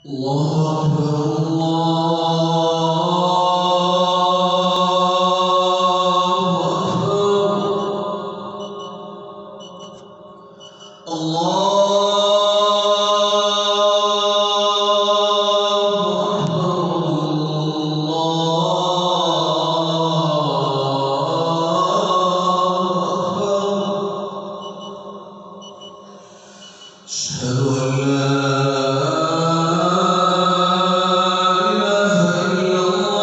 الله أكبر. أشهد أن لا إله إلا الله.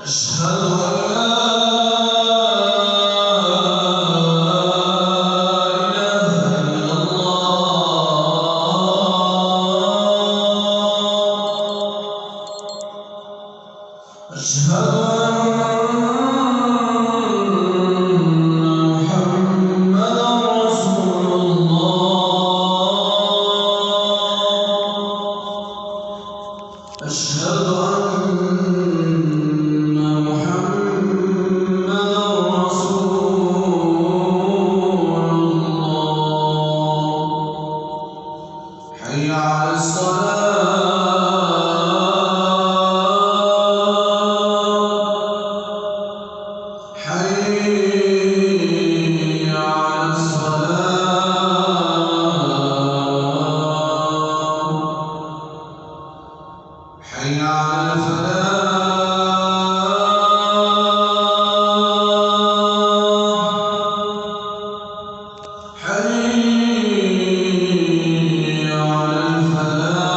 أشهد أن لا إله إلا الله. أشهد أشهد أن محمدًا رسول الله. حي على الصلاة. حي على الصلاة. حي على الفلاح. حي على الفلاح.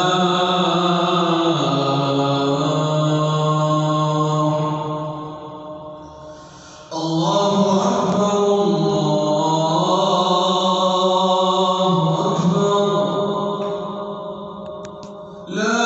الله أكبر. الله أكبر. لا